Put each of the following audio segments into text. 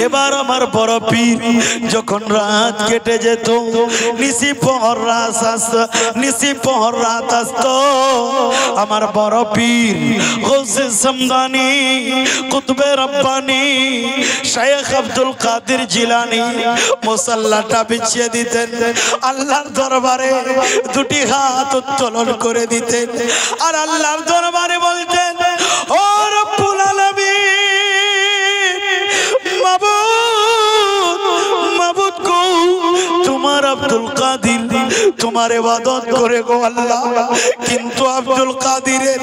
এবার আমার বড় পীর যখন রাত কেটে যেত, নিশি পহর রাত আসতো, নিশি পহর রাত আসতো, আমার বড় পীর গৌসে সমদানি কুতবে রব্বানি শেখ আব্দুল কাদের জিলানী মুসাল্লাটা বিছিয়ে দিতেন, আল্লাহর দরবারে দুটি হাত উত্তোলন করে দিতেন আর আল্লাহর দরবারে বলতেন, ও রব্বুল আলামিন, মাবুদ মাবুদ গো, তোমার আব্দুল কাদের তোমার ইবাদত করে গো আল্লাহ, কিন্তু আব্দুল কাদেরের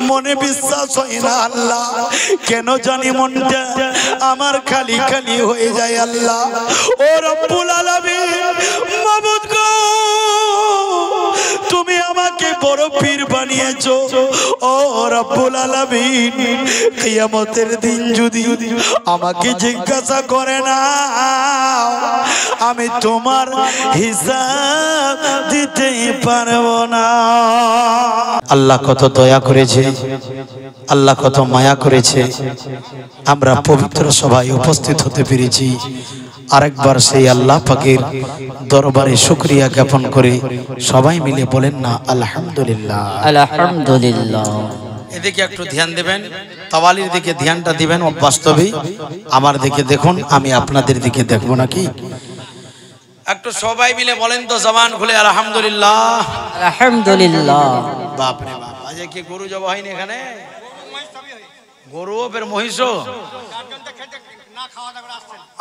মনে বিশ্বাস হয় না আল্লাহ, কেন জানি মনটা আমার খালি খালি হয়ে যায় আল্লাহ। ও রব্বুল আলামিন, মাবুদ গো, তুমি আমাকে বড় পীর বানিয়েছো, ও রব্বুল আলামিন, কিয়ামতের দিন যদি আমাকে জিজ্ঞাসা করে না, আমি তোমার হিসাব দিতে পারবো না। আল্লাহ কত দয়া করেছে, আল্লাহ কত মায়া করেছে, আমরা পবিত্র সভায় উপস্থিত হতে পেরেছি। আরেকবার সেই আল্লাহ পাকের দরবারে শুকরিয়া জ্ঞাপন করে সবাই মিলে বলেন না আলহামদুলিল্লাহ, আলহামদুলিল্লাহ। এদিকে একটু ধ্যান দেবেন, তাওয়ালির দিকে ধ্যানটা দিবেন। বাস্তবে আমার দিকে দেখুন, আমি আপনাদের দিকে দেখবো নাকি? একটু সবাই মিলে বলেন তো জবান খুলে আলহামদুলিল্লাহ, আলহামদুলিল্লাহ। বাপ রে বাপ, আজ কি গরু জবা হয়নি এখানে? গরুও ফের মহিষও?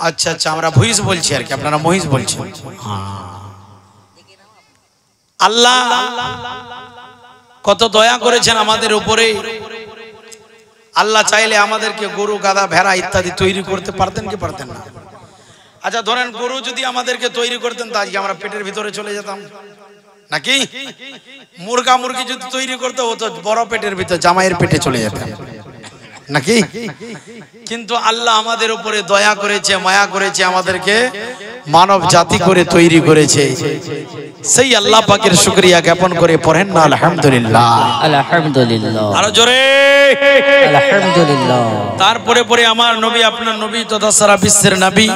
আচ্ছা আচ্ছা, আমরা মহিষ বলছি আর কি, আপনারা মহিষ বলছেন। আল্লাহ কত দয়া করেছেন আমাদের উপরে। আল্লাহ চাইলে আমাদেরকে গরু, গাধা, ভেড়া ইত্যাদি তৈরি করতে পারতেন কি পারতেন না? আচ্ছা ধরেন গরু যদি আমাদেরকে তৈরি করতেন তা আজকে আমরা পেটের ভিতরে চলে যেতাম নাকি? মুরগা মুরগি যদি তৈরি করতে হতো বড় পেটের ভিতর, জামাইয়ের পেটে চলে যেতাম নাকি? কিন্তু আল্লাহ আমাদের উপরে দয়া করেছে, মায়া করেছে, আমাদেরকে মানব জাতি করে তৈরি করেছে। সেই আল্লাহ পাকের শুকরিয়া জ্ঞাপন করে পড়েন না আলহামদুলিল্লাহ, আলহামদুলিল্লাহ, আরো জোরে আলহামদুলিল্লাহ। তারপরে পরে আমার নবী, আপনার নবী তথা সারা বিশ্বের নবী,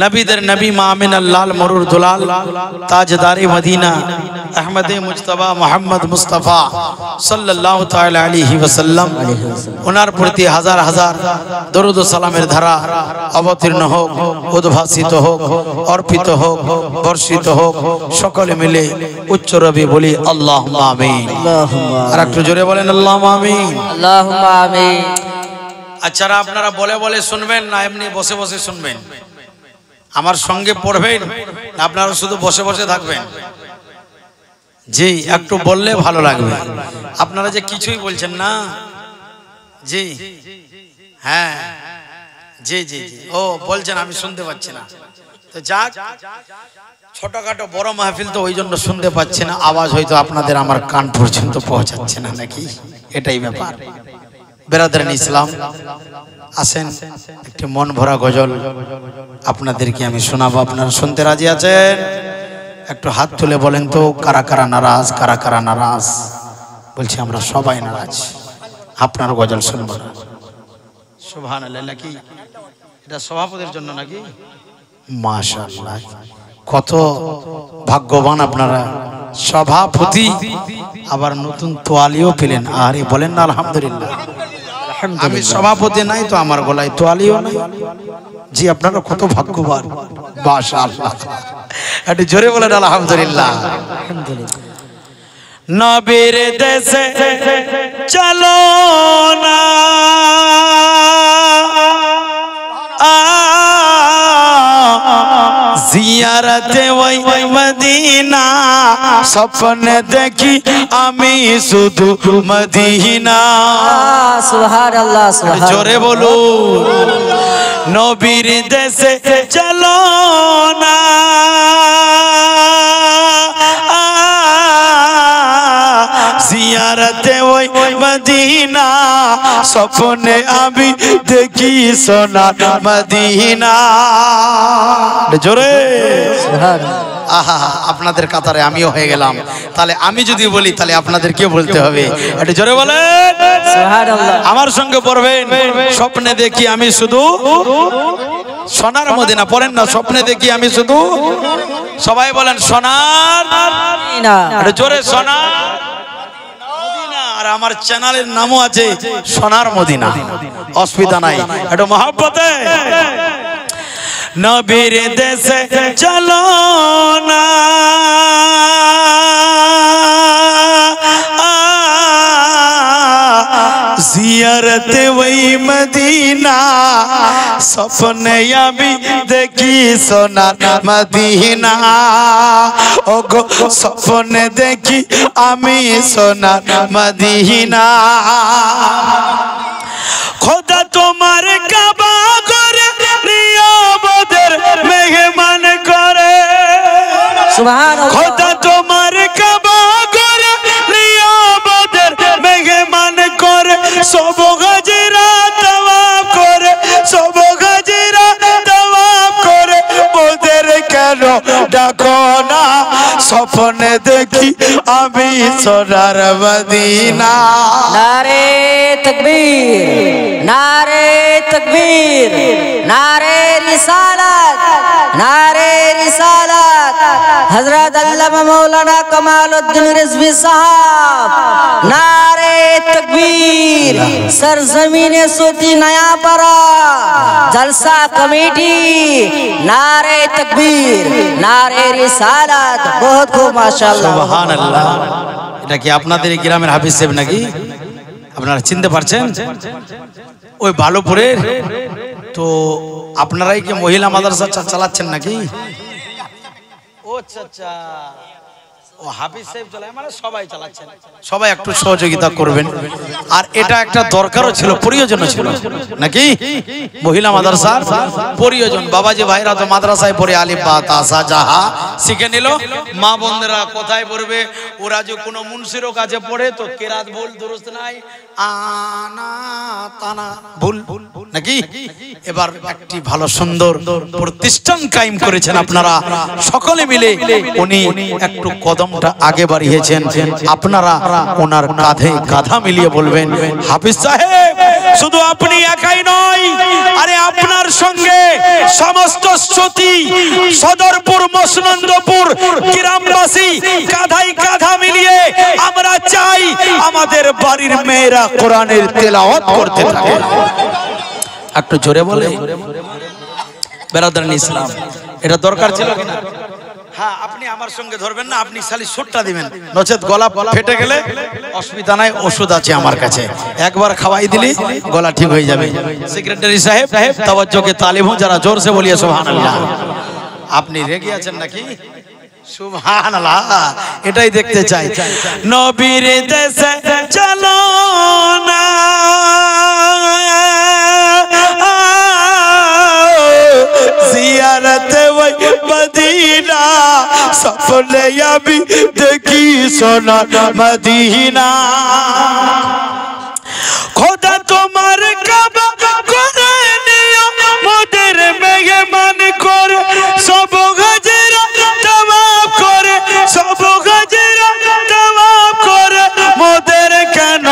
নবীদের নবী, মা আমিনার লাল মরুর দুলাল, তাজদারে মদিনা, আহমদে মুজতবা মুহাম্মদ মুস্তাফা সাল্লাল্লাহু তাআলা আলাইহি ওয়াসাল্লাম, ওনার প্রতি হাজার হাজার দরুদ ও সালামের ধারা অবতীর্ণ হোক, উদ্ভাসিত হোক, অর্পিত হোক, বর্ষিত হোক। সকলে মিলে উচ্চ রবি বলি আল্লাহুম্মা আমিন। আর একটু জোরে বলেন আল্লাহুম্মা আমিন, আল্লাহুম্মা আমিন। আচ্ছা আপনারা বলে বলে শুনবেন না এমনি বসে বসে শুনবেন? আমার সঙ্গে পড়বেন না আপনারা শুধু বসে বসে থাকবেন? জি, একটু বললে ভালো লাগবে। আপনারা যে কিছুই বলছেন না। জি হ্যাঁ, জি জি জি, ও বলছেন আমি শুনতে পাচ্ছি না। তো যাক, ছোটখাটো বড় মাহফিল তো ওই জন্য শুনতে পাচ্ছি না, আওয়াজ হয়তো আপনাদের আমার কান পর্যন্ত পৌঁছাচ্ছে না নাকি? এটাই ব্যাপার। বেরাদারান ইসলাম, আসেন একটি মন ভরা গজল আপনাদেরকে আমি শোনাবো। আপনারা শুনতে রাজি আছেন? একটু হাত তুলে বলেন তো কারা কারা নারাজ, কারা কারা নারাজ? বলছি আমরা সবাই নারাজ, আপনার গজল শুনবো না। সুবহানাল্লাহ। নাকি এটা সভাপতির জন্য নাকি? মাশাআল্লাহ, কত ভাগ্যবান আপনারা, সভাপতি আবার নতুন তোয়ালিও পেলেন। আরে বলেন না আলহামদুলিল্লাহ। আমি সভাপতি নাই তো আমার গলায় তোয়ালিও নাই। জি, আপনারা কত ভাগ্যবান, মাশাআল্লাহ। একটু জোরে বলেন আলহামদুলিল্লাহ। নবীর দেশে চলো না, জিয়ারতে ওই মদিনা, স্বপ্নে দেখি আমি শুধু মদিনা। সুবহানাল্লাহ, সুবহানাল্লাহ। জোরে বলুন, নবীর দেশে চলো না, জিয়ারতে ওই মদিনা স্বপ্নে আমি দেখি সোনার মদিনা। জোরে আহা, আপনাদের কাতারে আমিও হয়ে গেলাম। তাহলে আমি যদি বলি তাহলে আপনাদের কি বলতে হবে? একটু জোরে বলেন সুবহানাল্লাহ। আমার সঙ্গে পড়বেন, স্বপ্নে দেখি আমি শুধু সোনার মদিনা। পড়েন না, স্বপ্নে দেখি আমি শুধু, সবাই বলেন সোনার মদিনা। একটু জোরে সোনার মদিনা। আর আমার চ্যানেলের নামও আছে সোনার মদিনা, অসুবিধা নাই। একটু মহব্বতে নবীর দেশে চলো না, জিয়ারতে ওই মদিনা স্বপ্নে আমি দেখি সোনার মদিনা। ও গো স্বপ্নে দেখি আমি সোনার মদিনা। খোদা তোমার কাবা করে নিয়ামতের মেহমান করে। সুবহানাল্লাহ। খোদা তোমার কাবা করে নিয়ামতের মেহমান করে। সব গাজীরা তাওয়াফ করে, সব গাজীরা তাওয়াফ করে। ওদের কেন ডাকো না? স্বপ্নে দেখি আমি সোনার মদিনা। নারে তকবীর, নারে তকবীর, নারে রিসালাত, নারে রিসালাত। হযরত আল্লামা মৌলানা কমালউদ্দিন रिजवी साहब। नारे तकबीर। सरजमीने सूती नयापरा जलसा कमेटी। नारे तकबीर, नारे रिसालात। बहुत खूब माशाअल्लाह। সুবহানাল্লাহ। এটা কি আপনাদের এই গ্রামের হাফিজ সাহেব নাকি? আপনারা চিনতে পারছেন? ওই বালুপুরের। তো আপনারাই কি মহিলা মাদ্রাসা চালাচ্ছেন নাকি? ও আচ্ছা আচ্ছা, ও হাফিজ সাহেব চালায়, মানে সবাই চালাচ্ছেন। সবাই একটু সহযোগিতা করবেন। আর এটা একটা দরকারও ছিল, প্রয়োজনও ছিল নাকি? মহিলা মাদ্রাসার প্রয়োজন। বাবাজি ভাইরা তো মাদ্রাসায় পড়ে আলিফ বা তা সা জাহা শিখে নিল। মা বোনরা কোথায় পড়বে? ওরা যে কোনো মুন্সিরও কাছে পড়ে তো কেরাত ভুল, দুরুস্ত নাই, আনা তানা ভুল নাকি? এবার একটি ভালো সুন্দর প্রতিষ্ঠান কায়েম করেছেন আপনারা সকলে মিলে। উনি একটু কদমটা আগে বাড়িয়েছেন। আপনারা ওনার কাঁধে কাঁধা মিলিয়ে বলবেন, হাফিজ সাহেব শুধু আপনি একাই নয়, আরে আপনার সঙ্গে সমস্ত শ্রুতি সদরপুর মসনন্দপুর গ্রামবাসী কাঁধায় কাঁধা মিলিয়ে আমরা চাই আমাদের বাড়ির মেয়েরা কোরআনের তেলাওয়াত করতে থাকে। একটু জোরে বলে বেরাদারান ইসলাম, এটা দরকার ছিল কিনা? হ্যাঁ, আপনি আমার সঙ্গে ধরবেন না, আপনি খালি সুরটা দিবেন, নচেত গলা ফেটে গেলে অসুবিধা নাই, ওষুধ আছে আমার কাছে, একবার খাওয়াই দিলি গলা ঠিক হয়ে যাবে। সেক্রেটারি সাহেব তাওয়াজ্জুকে তালিম হো, যারা জোর সে বলিয়ে সুবহানাল্লাহ। আপনি রেগে আছেন নাকি? সুবহানাল্লাহ, এটাই দেখতে চাই। নবীর দেশে চলো না, জিয়ারতে ওই মদিনা স্বপ্নে আমি দেখি সোনার মদিনা। খোদা তোমার কাবা করে নিয়ামতের মেহমান করে। সব গাজীরা তাওয়াফ করে, সব গাজীরা তাওয়াফ করে। মোদের কেন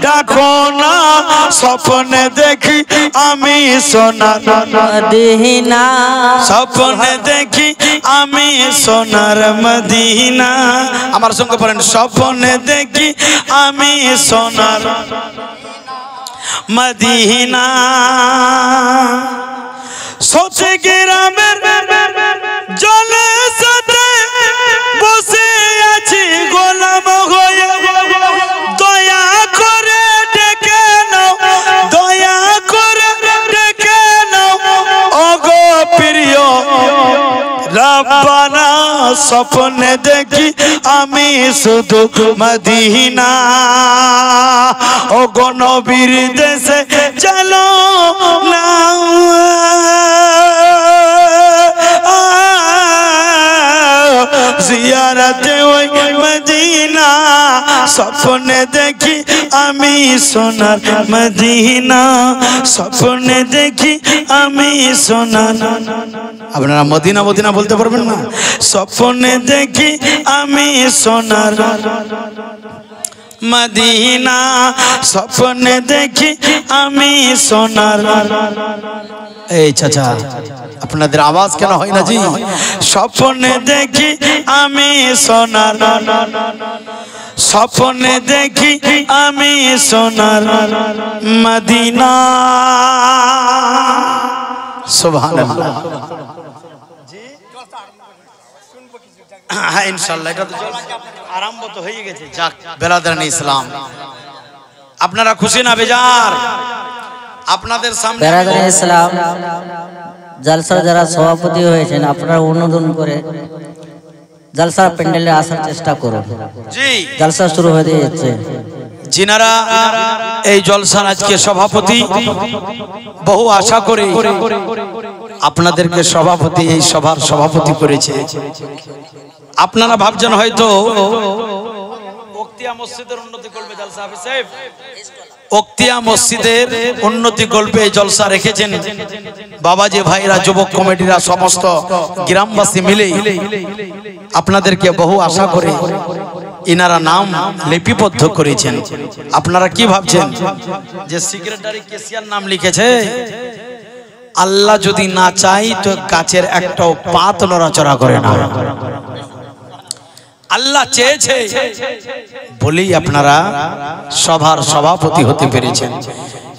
ডাকো না? স্বপ্নে দেখি আমি সোনার মদিনা। স্বপ্নে দেখি আমি সোনার মদিনা। আমার সঙ্গে বলেন, স্বপ্নে দেখি আমি সোনার মদিনা। সোচে গ্রামের জলে সাথে বসে আছি গোলাম হয়ে। দয়া করে ডেকে নাও, দয়া করে ডেকে নাও ওগো প্রিয় রব্বানা। স্বপ্নে দেখি আমি শুধু মদিনা। ওগো নবীর দেশে চলো না, জিয়ারতে ওই মদিনা স্বপ্নে দেখি আমি সোনার মদিনা, স্বপ্নে দেখি আমি সোনার। আপনারা মদিনা মদিনা বলতে পারবেন না? স্বপ্নে দেখি আমি সোনার মদিনা, স্বপ্নে দেখি আমি সোনার। এই চাচা আপনাদের আওয়াজ কেন হয় না জি? স্বপ্নে দেখি আমি সোনার, স্বপ্নে দেখি আমি সোনার মদিনা। সুবহানাল্লাহ। হ্যাঁ ইনশাআল্লাহ, এটা তো আরম্ভ তো হয়ে গেছে। যাক বেরাদারান ইসলাম, আপনারা খুশি না বেজার? আপনাদের সামনে বেরাদারান ইসলাম জলসার যারা সভাপতি হয়েছেন আপনারা অনুমোদন করে জলসার প্যান্ডেলে আসার চেষ্টা করুন। জি, জলসা শুরু হয়ে যাচ্ছে। যিনারা এই জলসার আজকে সভাপতি, বহু আশা করে আপনাদেরকে সভাপতি, এই সভার সভাপতি করেছে। আপনারা ভাবছেন হয়তো ওক্তিয়া মসজিদের উন্নতি করবে জলসা হাফেজ সাহেব, ওক্তিয়া মসজিদের উন্নতি করবে জলসা রেখেছেন বাবাজি ভাইরা, যুবক কমিটিরা, সমস্ত গ্রামবাসী মিলে আপনাদেরকে বহু আশা করে ইনারা নাম লিপিবদ্ধ করেছেন। আপনারা কি ভাবছেন যে সেক্রেটারি কেসিয়ার নাম লিখেছে? আল্লাহ যদি না চাই তো গাছের একটাও পাত নড়াচড়া করে না। আল্লাহ চেয়েছে বলেই আপনারা সভার সভাপতি হতে পেরেছেন।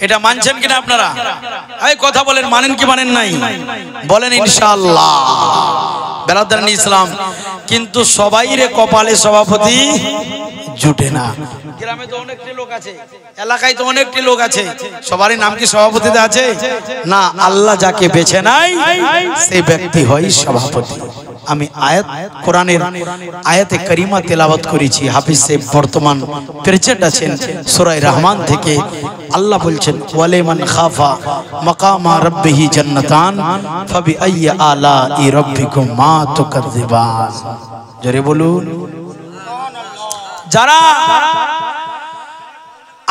এটা মানছেন কিনা আপনারা? এই কথা বলেন, মানেন কি মানেন নাই? বলেন ইনশাআল্লাহ। বেরাদারান ইসলাম, কিন্তু সবাইরে কপালে সভাপতি জুটে না। গ্রামে তো অনেকটি লোক আছে, এলাকায় তো অনেকটি লোক আছে, সবারই নাম কি সভাপতিতে আছে? না, আল্লাহ যাকে বেছে নাই সেই ব্যক্তি হয় সভাপতি। আমি আয়াত, কোরআনের আয়াতে কারিমা তেলাওয়াত করেছি। হাফিজ সাহেব বর্তমান প্রেসিডেন্ট আছেন সূরা রহমান থেকে। আল্লাহ বলছেন ওয়ালিমান খাফা মাকামা রাব্বিহি জান্নাতান ফাবিআইয়ি আলাই রাব্বিকুমা তুকাযিবান। জোরে বলুন। যারা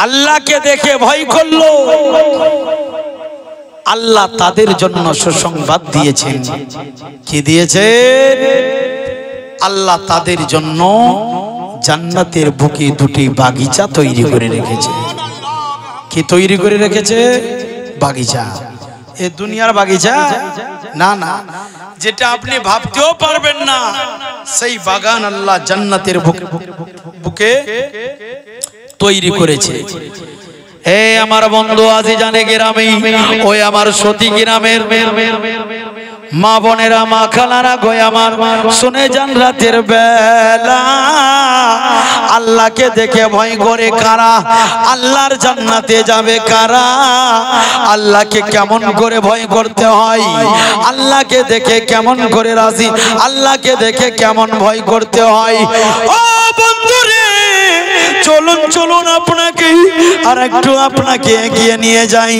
আল্লাহকে দেখে ভয় করলো, আল্লাহ তাদের জন্য সুসংবাদ দিয়েছেন। কি দিয়েছেন? আল্লাহ তাদের জন্য জান্নাতের বুকে দুটি বাগিচা তৈরি করে রেখেছে। কি তৈরি করে রেখেছে? বাগিচা। এ দুনিয়ার বাগিচা না, না, যেটা আপনি ভাবতেও পারবেন না সেই বাগান আল্লাহ জান্নাতের বুকে তৈরি করেছে। হে আমার বন্ধু আজি জানে গ্রামে, ওই আমার সতী গ্রামের মা বোনেরা, মা খালারা গো আমার, শুনে যান রাতের বেলা আল্লাহকে দেখে ভয় করে কারা আল্লাহর জান্নাতে যাবে? কারা? আল্লাহকে কেমন করে ভয় করতে হয়, আল্লাহকে দেখে কেমন করে রাজি, আল্লাহকে দেখে কেমন ভয় করতে হয়। ও বন্ধুরে, চলুন চলুন, আপনাকে আর একটু আপনাকে এগিয়ে নিয়ে যাই।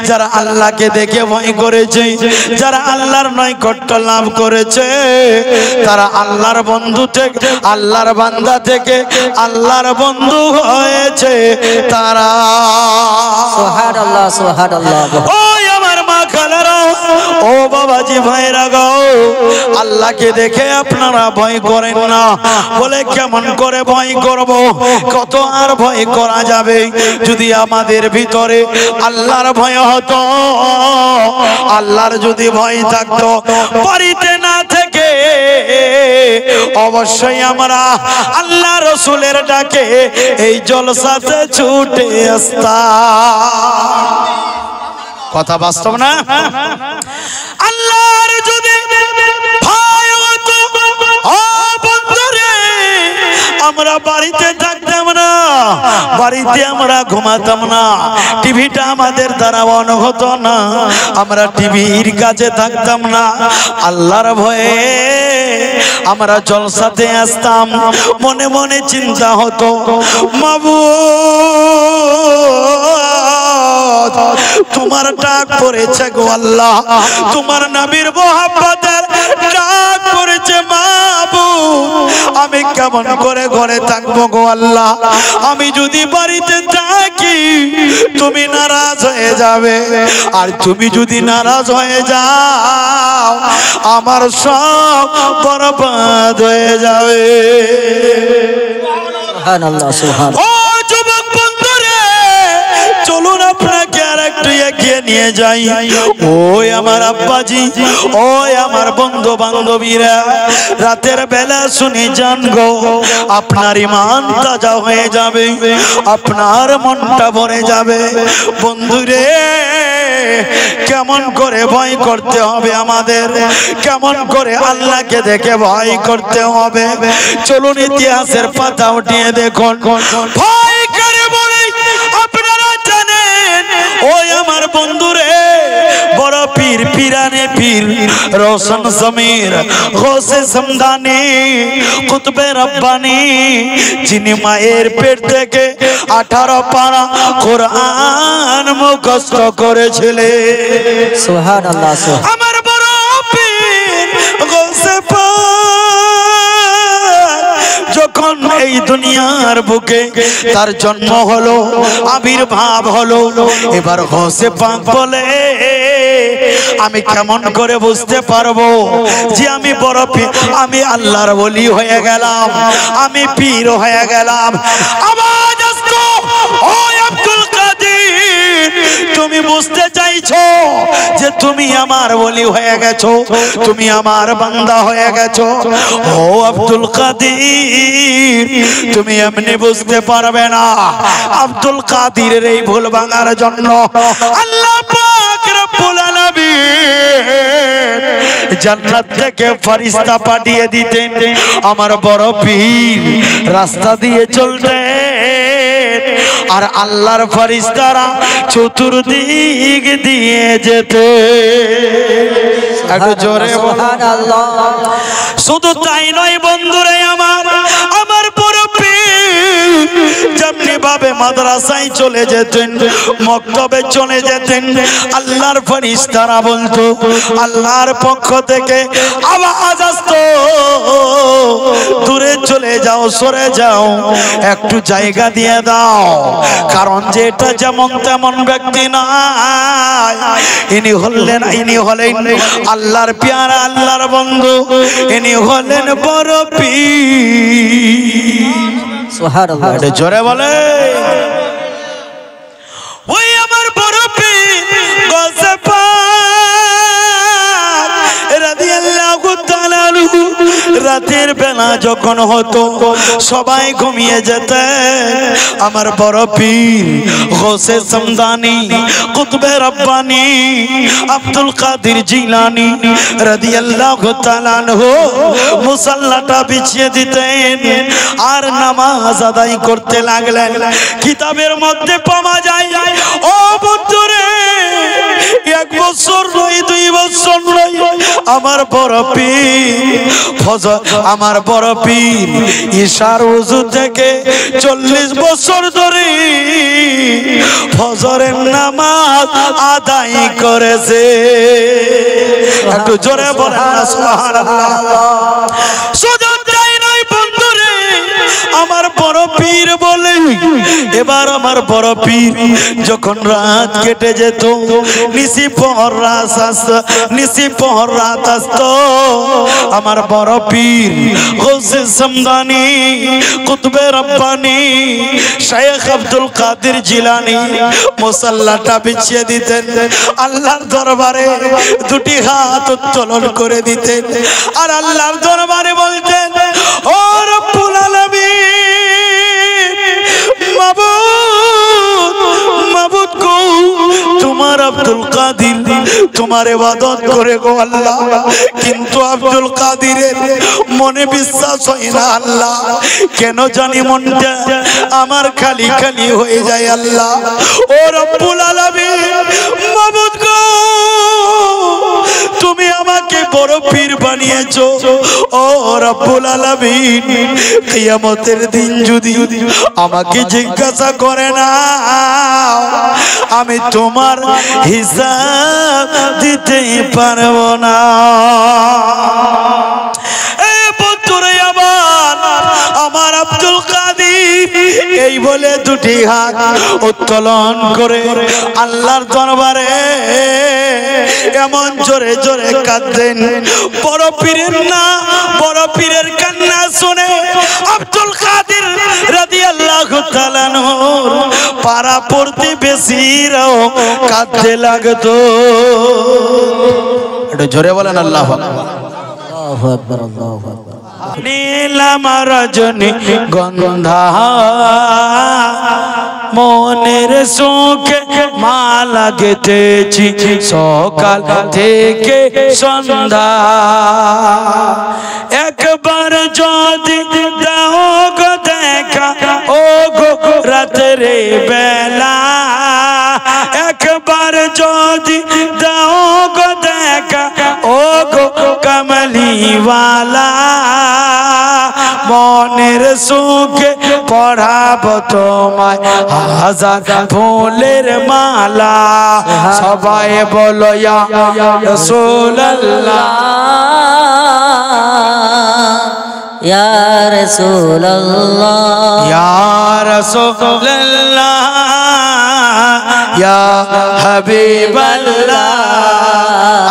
যারা আল্লাহকে দেখে ভয় করেছে, যারা আল্লাহর নৈকট্য লাভ করেছে, তারা আল্লাহর বন্ধু থেকে, আল্লাহর বান্দা থেকে আল্লাহর বন্ধু হয়েছে তারা। সুবহানাল্লাহ, সুবহানাল্লাহ। ওই আমার মা খালারা, ও বাবাজি ভাইরা গো, আল্লাহকে দেখে আপনারা ভয় করেন না। বলে কেমন করে ভয় করব? কত আর ভয় করা যাবে? যদি আমাদের ভিতরে আল্লাহর ভয় হতো, আল্লাহর যদি ভয় থাকতো, বাড়িতে না থেকে অবশ্যই আমরা আল্লাহ রসুলের ডাকে এই জলসাতে ছুটে আসতাম। কথা বাস্তব না? আল্লাহর যদি ভয় হতো, ও বন্ধুরে, আমরা বাড়িতে থাকতাম না, বাড়িতে আমরা ঘুমাতাম না, টিভিটা আমাদের দ্বারা অন হতো না, আমরা টিভির কাছে থাকতাম না। আল্লাহর ভয়ে আমরা জলসাতে আসতাম। মনে মনে চিন্তা হতো, মাবুদ তোমার ডাক পড়েছে গো আল্লাহ, তোমার নবীর মোহাব্বতের ডাক পড়েছে মাবুদ। আমি কেমন করে ঘরে থাকবো গো আল্লাহ? আমি যদি বাড়িতে থাকি তুমি নারাজ হয়ে যাবে, আর তুমি যদি নারাজ হয়ে যাও আমার সব বরবাদ হয়ে যাবে। সুবহানাল্লাহ, সুবহানাল্লাহ। ও যুবক বন্ধুরে, চলুন আপনাকে আর একটু এগিয়ে নিয়ে যাই। ওই আমার আব্বাজি, ওই আমার বন্ধু বান্ধবীরা, রাতের বেলা শুনে যান গো, আপনার ঈমান তাজা হয়ে যাবে, আপনার মনটা ভরে যাবে। বন্ধুরে, কেমন করে ভয় করতে হবে আমাদের, কেমন করে আল্লাহকে দেখে ভয় করতে হবে। চলুন ইতিহাসের পাতা উঠিয়ে দেখুন। ভয় করে বলে আপনারা জানেন, ওই আমার বন্ধুরে, বড় পীর পিরানে পীর রোশন জমির গৌসে সমদানি কুতবে রব্বানি, যিনি মায়ের পেট থেকে 18 পারা কোরআন মুখস্থ করেছিলেন। সুবহানাল্লাহ, সুবহানাল্লাহ। আমার বড় পীর গৌসে পাক যখন এই দুনিয়ার বুকে তার জন্ম হলো, আবির্ভাব হলো, এবার গৌসে পাক বলে আমি কেমন করে বুঝতে পারবো যে আমি বড় পীর, আমি আল্লাহর ওলি হয়ে গেলাম, আমি পীর হয়ে গেলাম। আওয়াজ আসতো, ও আব্দুল কাদের, তুমি বুঝতে চাইছো যে তুমি আমার ওলি হয়ে গেছো, তুমি আমার বান্দা হয়ে গেছো? ও আব্দুল কাদের, তুমি এমনি বুঝতে পারবে না। আব্দুল কাদিরের এই ভুল ভাঙার জন্য আল্লাহ পাক রব্বুল আলামিন জান্নাত থেকে ফেরেশতা পাঠিয়ে দিতেন, আমার বড় পীর রাস্তা দিয়ে চলতেন, আর আল্লাহর ফেরেশতারা চতুর্দিক দিয়ে যেত। একটু জোরে সুবহানাল্লাহ। শুধু তাই নয় বন্ধুরে আমার, আমার বড় পীর যেমনি ভাবে মাদ্রাসায় চলে যেতেন, মক্তবে চলে যেতেন, আল্লাহর ফেরেশতারা বলতো, আল্লাহর পক্ষ থেকে আওয়াজ আসতো, দূরে চলে যাও, সরে যাও, একটু জায়গা দিয়ে দাও, কারণ যে এটা যেমন তেমন ব্যক্তি নয়, ইনি হলেন আল্লাহর পেয়ারা, আল্লাহর বন্ধু, ইনি হলেন বড় পীর। সুবহানাল্লাহ। এটা জোরে বলে। ওই আমার বড় পীর গৌসে পাক রাদিয়াল্লাহু তাআলা আনহু, রাতের বেলা যখন হতো সবাই ঘুমিয়ে যেতেন, আমার বড় পীর গৌসে সমদানি কুতবে রব্বানি আব্দুল কাদের জিলানী রাদিয়াল্লাহু তাআলা আনহু মুসাল্লাটা বিছিয়ে দিতেন আর নামাজ আদায় করতে লাগলেন। কিতাবের মধ্যে পাওয়া যায়, ও বন্ধুরে, 1 বছর নয়, 2 বছর নয়, আমার বড় পীর ফজর, আমার বড় পীর ঈশার ওযু থেকে 40 বছর ধরে ফজরের নামাজ আদায় করেছে। একটু জোরে বলেন না সুবহানাল্লাহ। শুধু তাই নয় বন্ধুরে, আমার বড় পীর বলে, এবার আমার বড় পীর যখন রাত কেটে যেত, নিশি পহর রাত আসতো, নিশি পহর রাত আসতো, আমার বড় পীর গৌসে সমদানি কুতবে রব্বানি শেখ আব্দুল কাদের জিলানী মুসাল্লাটা বিছিয়ে দিতেন, আল্লাহর দরবারে 2টি হাত উত্তোলন করে দিতেন, আর আল্লাহর দরবারে বলতেন, ও রব্বুল আলামিন, মাবুদ, মাবুদ গো, তোমার আব্দুল কাদের তোমার ইবাদত করে গো আল্লাহ, কিন্তু আব্দুল কাদিরের মনে বিশ্বাস হয় না আল্লাহ, কেন জানি মনটা আমার খালি খালি হয়ে যায় আল্লাহ। ও রব্বুল আলামিন, মাবুদ গো, তুমি আমাকে বড় পীর বানিয়েছো, ও রব্বুল আলামিন, কিয়ামতের দিন যদি আমাকে জিজ্ঞাসা করে না, আমি তোমার হিসাব দিতে পারবো না। এ বন্ধুরে আমার, জবান আমার আব্দুল কাদের এই বলে দুটি হাত উত্তোলন করে আল্লাহর দরবারে এমন জোরে জোরে কাঁদেন। বড় পীরের না বড় পীরের কান্না শুনে আব্দুল কাদের রাদিয়াল্লাহু তাআলা নূর পারা পড়তে বেশিরাও কাঁদতে লাগতো। একটু জোরে বলেন আল্লাহু আকবার। আল্লাহু আকবার, আল্লাহু আকবার। নীলাম রজনী গন্ধা মনের সুখে মালা গেঁথেছি সকাল থেকে সন্ধ্যা। একবার যদি দাও গো দেখা ও গো রাতের বেলা, একবার যদি দাও গো দেখা ও গো কামলিওয়ালা, মনের সুখে পড়াবো তোমায় হাজার ফুলের মালা। সবাই বলো ইয়া রাসূলুল্লাহ, ইয়া রাসূলুল্লাহ, ইয়া রাসূলুল্লাহ, ইয়া হাবিবাল্লাহ।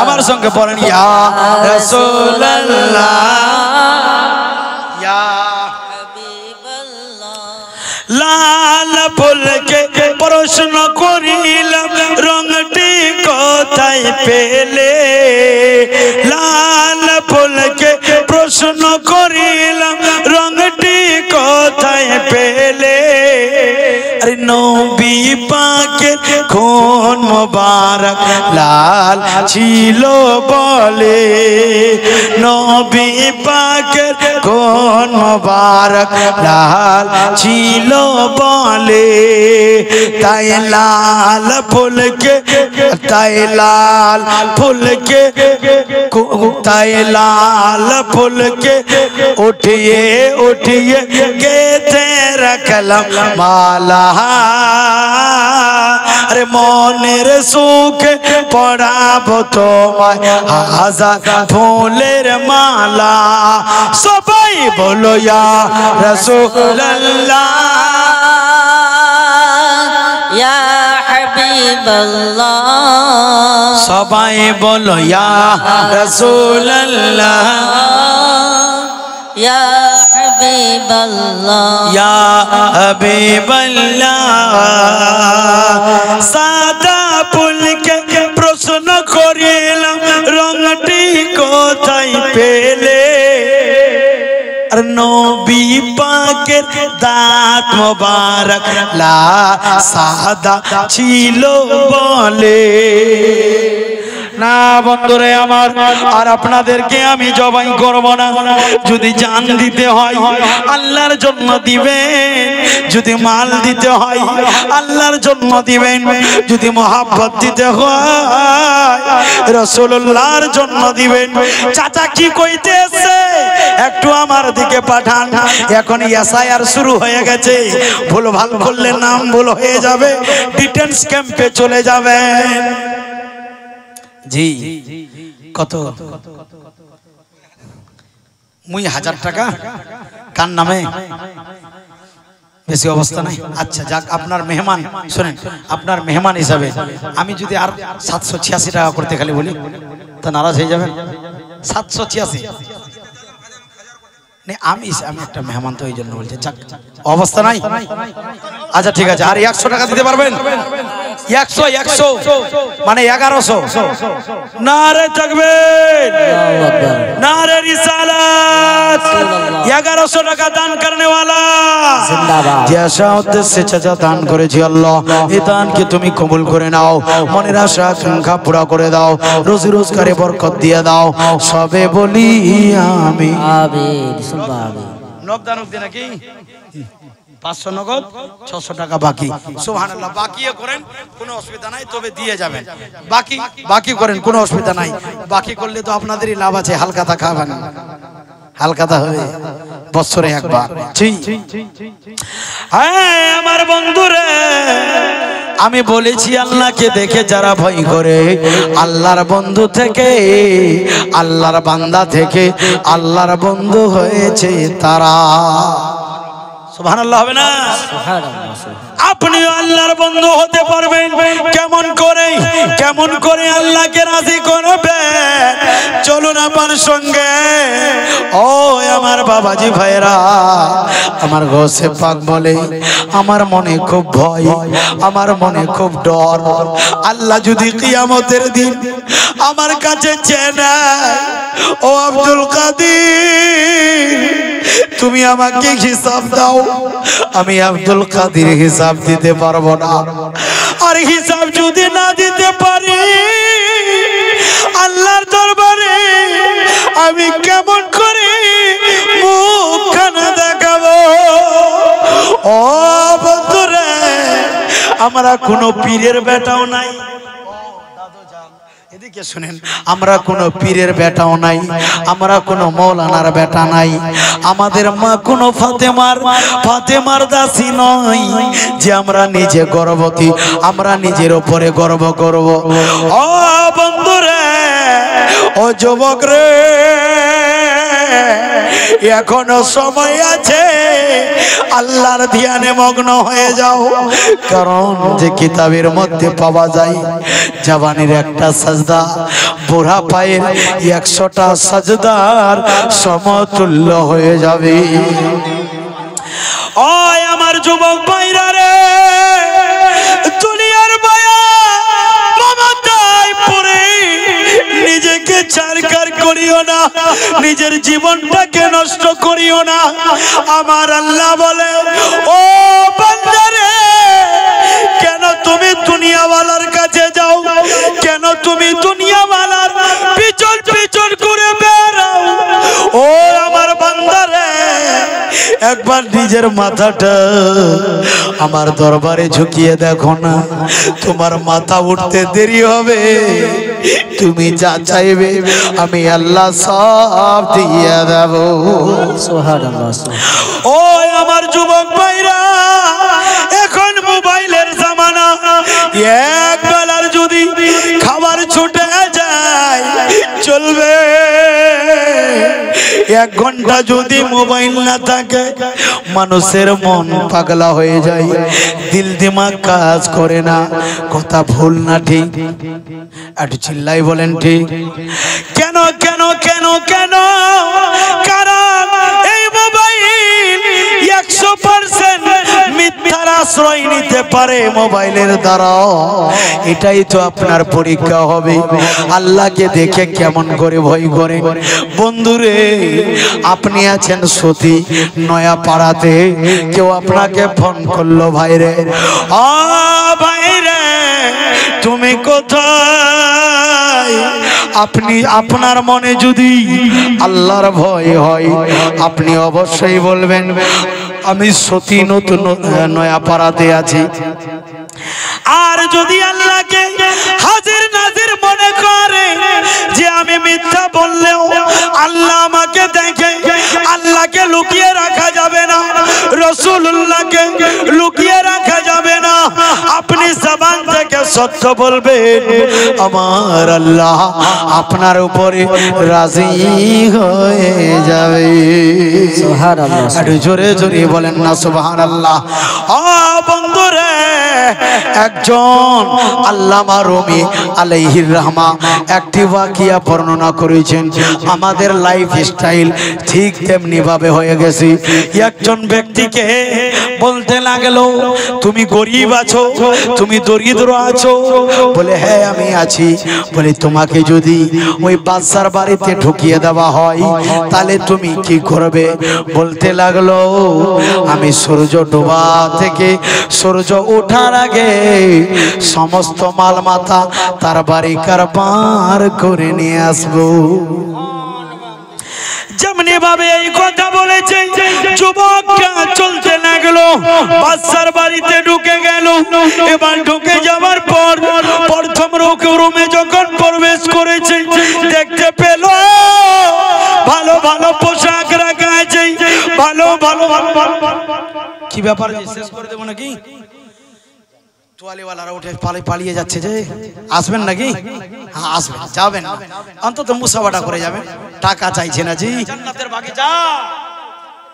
আমার সঙ্গে পড়েন ইয়া রাসূলুল্লাহ, ইয়া হাবিবাল্লাহ। লাল ফুলকে প্রশ্ন করিলাম রংটি কোথায় পেলে, লাল ফুলকে প্রশ্ন করিলাম রংটি কোথায় পেলে। আরে নবী পাকের খুন মোবারক লাল ছিল বলে, নবী পাকের খুন মোবারক লাল ছিল বলে। তাই লাল ফুলকে তাই লাল ফুলকে তাই লাল ফুলকে উঠিয়ে উঠিয়ে গেঁথে রাখলাম মালা। আরে মনের সুখে পড়াবো তোমায় হাজার ফুলের মালা। সবাই বলো ইয়া রাসূলুল্লাহ, ইয়া হাবিবাল্লাহ, সবাই বলো ইয়া রাসূলুল্লাহ, ইয়া হাবিবাল্লাহ, ইয়া হাবিবাল্লাহ। সাদা ফুলকে প্রশ্ন করিলাম রংটি কোথায় পেলে, আর নবী পাকের দাঁত মোবারক লা সাদা ছিল বলে। না বন্ধুরে আমার, আর আপনাদেরকে আমি জবাই করব না। যদি জান দিতে হয় আল্লাহর জন্য দিবেন, যদি মাল দিতে হয় আল্লাহর জন্য দিবেন, যদি মহাব্বত দিতে হয় রাসূলুল্লাহর জন্য দিবেন। চাচা কি কইতেছে একটু আমার দিকে পাঠান। এখন এসআইআর শুরু হয়ে গেছে, ভুল ভাল করলে নাম ভুল হয়ে যাবে, ডিটেন্স ক্যাম্পে চলে যাবেন। জি কত মুই 1000 টাকা কার নামে বেশি অবস্থা নাই। আচ্ছা যাক, আপনার মেহমান শুনেন, আপনার মেহমান হিসাবে আমি যদি আর 786 টাকা করতে খালি বলি তা নারাজ হয়ে যাবেন? 786 আমি একটা মেহমান তো এই জন্য বলছি, যাক অবস্থা নাই। আচ্ছা ঠিক আছে, আর 100 টাকা দিতে পারবেন? 100 মানে 1100। নারে তাকবীর, नारे रिसालत। 1100 টাকা দান करने वाला जिंदाबाद। जैसा उद्देश्य चाचा दान করেছি আল্লাহ, এই দানকে তুমি কবুল করে নাও, মনের আশা আকাঙ্ক্ষা পুরা করে দাও, রোজি রোজগারে বরকত দিয়ে দাও। সবে বলি আমিন আমিন সুবহান আমিন। নগদ নগদ নাকি 500 নগদ, 600 টাকা বাকি। সুবহানাল্লাহ। বাকিও করেন কোনো অসুবিধা নাই, তবে দিয়ে যাবেন। বাকি করেন কোনো অসুবিধা নাই। বাকি করলে তো আপনাদেরই লাভ আছে, হালকাতা খাবেন, হালকাতা হবে বছরে একবার। জি হ্যাঁ আমার বন্ধুরে, আমি বলেছি আল্লাহকে দেখে যারা ভয় করে, আল্লাহর বন্ধু থেকে, আল্লাহর বান্দা থেকে আল্লাহর বন্ধু হয়েছে তারা। সুবহানাল্লাহ হবে না? আপনিও আল্লাহর বন্ধু হতে পারবেন। কেমন করে, কেমন করে আল্লাহকে রাজি করবেন? চলুন আমার সঙ্গে। ও আমার বাবাজি ভাইরা, আমার গৌসে পাক বলে আমার মনে খুব ভয়, আমার মনে খুব ডর। আল্লাহ যদি কিয়ামতের দিন আমার কাছে চেয়ে, ও আব্দুল কাদের তুমি আমাকে হিসাব দাও, আমি আব্দুল কাদের হিসাব দিতে পারবো না। আর হিসাব যদি না দিতে পারি আল্লাহর দরবারে আমি কেমন করে মুখখানা দেখাবো? ও বন্ধুরে, আমরা কোনো পীরের বেটাও নাই। এদিকে শুনেন, আমরা কোনো পীরের বেটাও নাই, আমরা কোনো মৌলানার বেটা নাই, আমাদের মা কোনো ফাতেমার দাসী নয় যে আমরা নিজে গর্ভবতী, আমরা নিজের উপরে গর্ব করব। ও বন্ধুরে, ও যুবক রে, এখনো সময় আছে, আল্লাহর ধ্যানে মগ্ন হয়ে যাও। কারণ যে কিতাবের মধ্যে পাওয়া যায় জওয়ানের একটা সাজদা বুড়া পায়ের 100টা সাজদার সমতুল্য হয়ে যাবে। ও আমার যুবক ভাইরা রে, দুনিয়ার মায়া মমতায় পড়ে নিজেকে ছারখার করিও না, নিজের জীবনটাকে নষ্ট করিও না। আমার আল্লাহ বলে, ও বান্দা রে, কেন তুমি দুনিয়াওয়ালার কাছে যাও? কেন তুমি দুনিয়াওয়ালার পিছন পিছন করে বেড়াও? ও আমার বান্দা রে, একবার নিজের মাথাটা আমার দরবারে ঝুঁকিয়ে দেখো না, তোমার মাথা উঠতে দেরি হবে। তুমি যা চাইবে আমি আল্লাহ সব দিয়ে দেব। সুবহানাল্লাহ। ও আমার যুবক ভাইরা, এখন মোবাইলের জামানা, এক বেলার যদি খাবার ছুটে যায় চলবে, 1 ঘন্টা যদি মোবাইল না থাকে মানুষের মন পাগলা হয়ে যায়, দিল দিমাগ কাজ করে না। কথা ভুল না ঠিক? একটু চিল্লাই বলেন ঠিক। কেন কেন কেন কেন? কারণ এই মোবাইল 100% মিথ্যার আশ্রয় নিতে পারে মোবাইলের দ্বারা। এটাই তো আপনার পরীক্ষা হবে, আল্লাহকে দেখে কেমন করে ভয় করে। বন্ধুরে, আপনি আছেন সতী নয়া পাড়াতে, কেউ আপনাকে ফোন করলো, ভাইরে ও ভাইরে তুমি কোথায়? আপনি আপনার মনে যদি আল্লাহর ভয় হয় আপনি অবশ্যই বলবেন আমি সতী নতুন নয়া পাড়াতে আছি। আর যদি আল্লাহকে হাজির নাজির মনে করে যে আমি মিথ্যা বললেও আল্লাহ আমাকে দেখে, আল্লাহকে লুকিয়ে রাখা যাবে না, রাসূলুল্লাহকে লুকিয়ে রাখা যাবে না। আপনি জবান থেকে সত্য বলবেন, আমার আল্লাহ আপনার উপরে রাজি হয়ে যাবে। সুবহানাল্লাহ। একটু জোরে জোরে বলেন না সুবহানাল্লাহ। ও বন্ধুরে, একজন আল্লামা রুমি আলাইহির রহমা একটি ওয়াকিয়া বর্ণনা করেছেন। আমাদের লাইফ স্টাইল ঠিক তেমনি ভাবে হয়ে গেছে। একজন ব্যক্তিকে বলতে লাগলো, তুমি গরিব আছো, তুমি দরিদ্র আছো? বলে হ্যাঁ আমি আছি। বলে তোমাকে যদি ওই বাদশার বাড়িতে ঢুকিয়ে দেওয়া হয় তাহলে তুমি কি করবে? বলতে লাগলো, আমি সূর্য ডোবা থেকে সূর্য ওঠার আগে সমস্ত মালমাতা তার বাড়ি কারবার করে নিয়ে আসবো। যেমনি ভাবে এই কথা বলেছে, যুবকটা চলতে লাগলো, বাদশার বাড়িতে ঢুকে গেল। এবার ঢুকে যাওয়ার পর প্রথম রুমে যখন প্রবেশ করেছে দেখতে পেল ভালো ভালো পোশাক রাখা আছে, ভালো ভালো। কি ব্যাপার, শেষ করে দেবো নাকি? তোয়ালিওয়ালারা উঠে পালিয়ে যাচ্ছে যে আসবেন নাকি? হ্যাঁ আসবেন, যাবেন না, অন্তত মুসাফাটা করে যাবেন, টাকা চাইছে না জি। জান্নাতের বাগিচা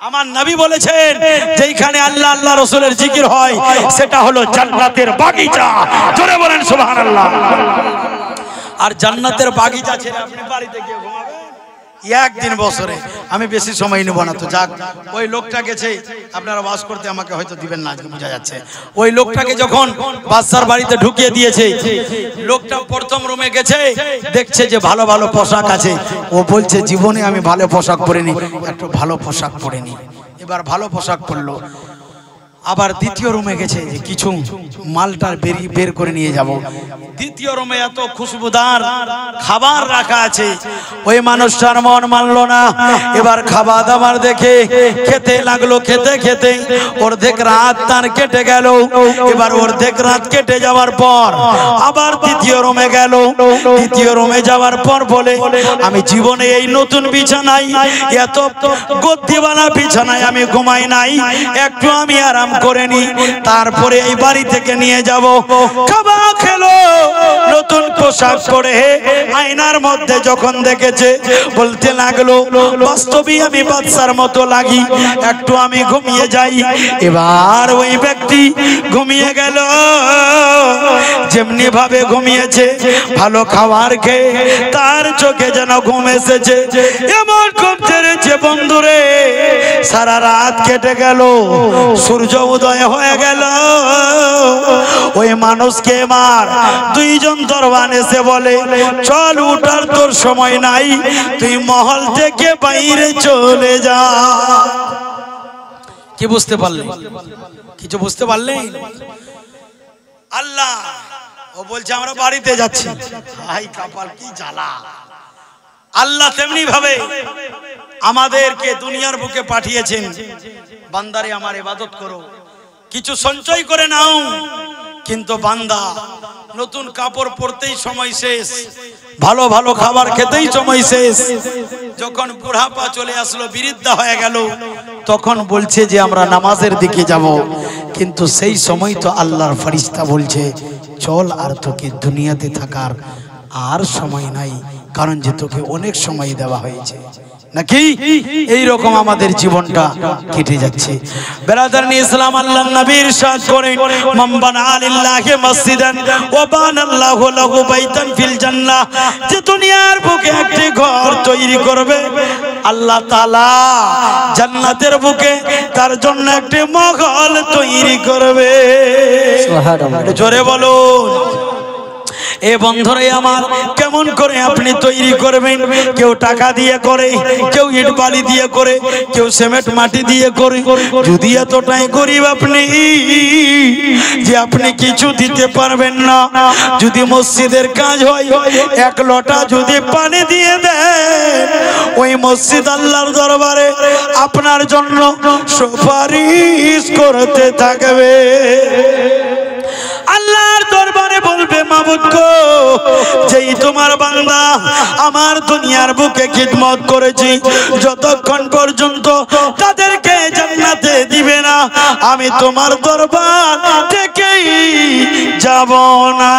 আমার নবী বলেছেন যেখানে আল্লাহ আল্লাহ রাসূলের জিকির হয় সেটা হলো জান্নাতের বাগিচা। জোরে বলেন সুবহানাল্লাহ। আর জান্নাতের বাগিচা ছেড়ে আপনি বাড়িতে গিয়ে ঘুমাবেন একদিন বছরে, আমি বেশি সময় নেব না। তো যাক, ওই লোকটা গেছে, আপনারা ওয়াজ করতে আমাকে হয়তো দিবেন না, আজকে বোঝা যাচ্ছে। ওই লোকটাকে যখন বাদশার বাড়িতে ঢুকিয়ে দিয়েছে, লোকটা প্রথম রুমে গেছে, দেখছে যে ভালো ভালো পোশাক আছে। ও বলছে জীবনে আমি ভালো পোশাক পরিনি, একটু ভালো পোশাক পরিনি। এবার ভালো পোশাক পরলো। আবার দ্বিতীয় রুমে গেছে যে কিছু মালটা বের করে নিয়ে যাব। দ্বিতীয় রুমে এত খুশবুদার খাবার রাখা আছে, ওই মানুষটার মন মানলো না। এবার খাবার দাবার দেখে খেতে লাগলো, খেতে খেতে অর্ধেক রাত তার কেটে গেল। এবার অর্ধেক রাত কেটে যাওয়ার পর আবার দ্বিতীয় রুমে গেল। দ্বিতীয় রুমে যাওয়ার পর বলে আমি জীবনে এই নতুন বিছানায়, এত গদ্দিওয়ালা বিছানায় আমি ঘুমাই নাই, একটু আমি আরাম করে নি, তারপরে এই বাড়ি থেকে নিয়ে যাব। খাবার খেলো, নতুন পোশাক পরে আয়নার মধ্যে যখন দেখেছে বলতে লাগলো বাস্তবিক আমি বাদশার মতো লাগি, একটু আমি ঘুমিয়ে যাই। এবার ওই ব্যক্তি ঘুমিয়ে গেল। যেমনি ভাবে ঘুমিয়েছে, ভালো খাবার খেয়ে তার চোখে যেন ঘুম এসেছে। এমন ঘুম ছেড়েছে বন্ধুরে, সারা রাত কেটে গেল, সূর্য উদয় হয়ে গেল। ওই মানুষকে মার দুইজন দরবান এসে বলে চল, উঠার তোর সময় নাই, তুই মহল থেকে বাইরে চলে যা। কি বুঝতে পারলেন? কিছু বুঝতে পারলেন? আল্লাহ ও বলছে আমরা বাড়িতে যাচ্ছি। হাই কপাল, কি জ্বালা! আল্লাহ তেমনি ভাবে আমাদেরকে দুনিয়ার বুকে পাঠিয়েছেন, বান্দারে আমার ইবাদত করো, কিছু সঞ্চয় করে নাও। কিন্তু বান্দা নতুন কাপড় পরতেই সময় শেষ, ভালো ভালো খাবার খেতেই সময় শেষ। যখন বুড়াপা চলে আসলো, বৃদ্ধা হয়ে গেল, তখন বলছে যে আমরা নামাজের দিকে যাব। কিন্তু সেই সময় তো আল্লাহর ফেরেশতা বলছে চল, আর তোকে দুনিয়াতে থাকার আর সময় নাই, কারণ যে তোকে অনেক সময় দেওয়া হয়েছে। নাকি এইরকম আমাদের জীবনটা কেটে যাচ্ছে। বেরাদার ইসলাম, আল্লাহর নবী ইরশাদ করেন মান বানা লিল্লাহি মসজিদান ওয়া বানাল্লাহু লাহু বাইতান ফিল জান্নাহ, যে দুনিয়ার বুকে একটি ঘর তৈরি করবে, আল্লাহ তাআলা জান্নাতের বুকে তার জন্য একটি মহল তৈরি করবে। সুবহানাল্লাহ, জোরে বলুন। এ বন্ধুরে আমার, কেমন করে আপনি তৈরি করবেন? কেউ টাকা দিয়ে করে, কেউ ইট বালি দিয়ে করে, কেউ সিমেন্ট মাটি দিয়ে করে। যদি এতটাই গরিব আপনি যে আপনি কিছু দিতে পারবেন না, যদি মসজিদের কাজ হয়, এক লোটা যদি পানি দিয়ে দেন, ওই মসজিদ আল্লাহর দরবারে আপনার জন্য সুপারিশ করতে থাকবে। আল্লাহর দরবারে বলবে মাবুদ গো, যেই তোমার বান্দা আমার দুনিয়ার বুকে খিদমত করেছি, যতক্ষণ পর্যন্ত তাদেরকে জান্নাতে দিবে না, আমি তোমার দরবার থেকেই যাব না।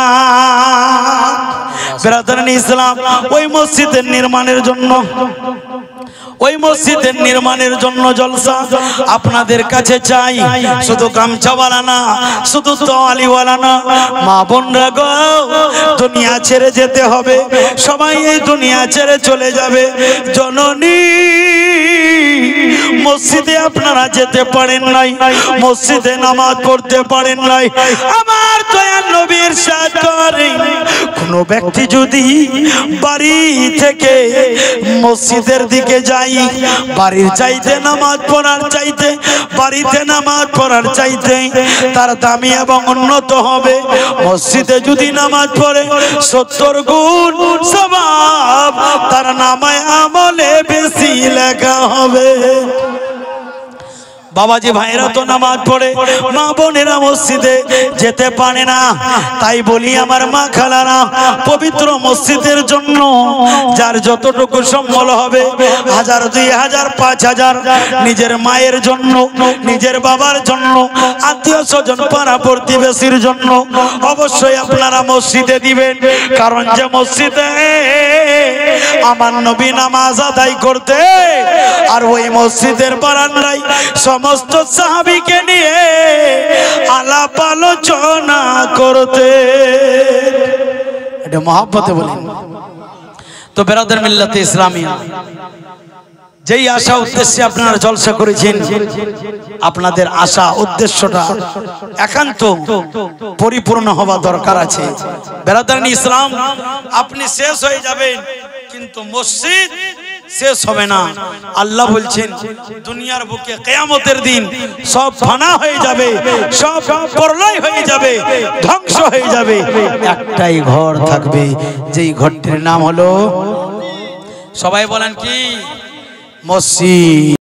বেরাদারান ইসলাম, ওই মসজিদের নির্মাণের জন্য, ওই মসজিদের নির্মাণের জন্য জলসা আপনাদের কাছে চাই। শুধু গামছাওয়ালা না, শুধু তোয়ালিওয়ালা না, মা বোনরা গো, দুনিয়া ছেড়ে যেতে হবে, সবাই এই দুনিয়া ছেড়ে চলে যাবে। জননী, মসজিদে আপনারা যেতে পারেন নাই, মসজিদে নামাজ পড়তে পারেন নাই, আমার দয়াল নবী ইরশাদ করেন কোন ব্যক্তি যদি বাড়ি থেকে মসজিদের দিকে যায়, বাড়ির চাইতে নামাজ পড়ার চাইতে, বাড়িতে নামাজ পড়ার চাইতে তার দামি এবং উন্নত হবে। মসজিদে যদি নামাজ পড়ে 70 গুণ সওয়াব তার নামায় আমলে বেশি লেখা হবে। বাবাজি ভাইরা তো নামাজ পড়ে, মা বোনেরা মসজিদে যেতে পারে না। তাই বলি আমার মা খালারা, পবিত্র মসজিদের জন্য যার যতটুকু সম্বল হবে, 1000, 2000, 5000 নিজের মায়ের জন্য, নিজের বাবার জন্য, আত্মীয় স্বজন, পাড়া প্রতিবেশীর জন্য অবশ্যই আপনারা মসজিদে দিবেন। কারণ যে মসজিদে আমার নবী নামাজ আদায় করতে, আর ওই মসজিদের বারান্দায় সমস্ত সাহাবীকে নিয়ে আলাপ আলোচনা করতে। এটা মহব্বতে বলেন তো। বেরাদার মিল্লাতে ইসলামিয়া, যেই আশা উদ্দেশ্যে আপনারা জলসা করেছেন, আপনাদের আশা উদ্দেশ্যটা একান্ত পরিপূর্ণ হওয়া দরকার আছে। বেরাদার ইসলাম, আপনি শেষ হয়ে যাবেন কিন্তু মসজিদ শেষ হবে না। আল্লাহ বলছেন দুনিয়ার বুকে কিয়ামতের দিন সব ফানা হয়ে যাবে, সব প্রলয় হয়ে যাবে, ধ্বংস হয়ে যাবে, একটাই ঘর থাকবে, যেই ঘরটির নাম হলো, সবাই বলেন কি? মসজিদ।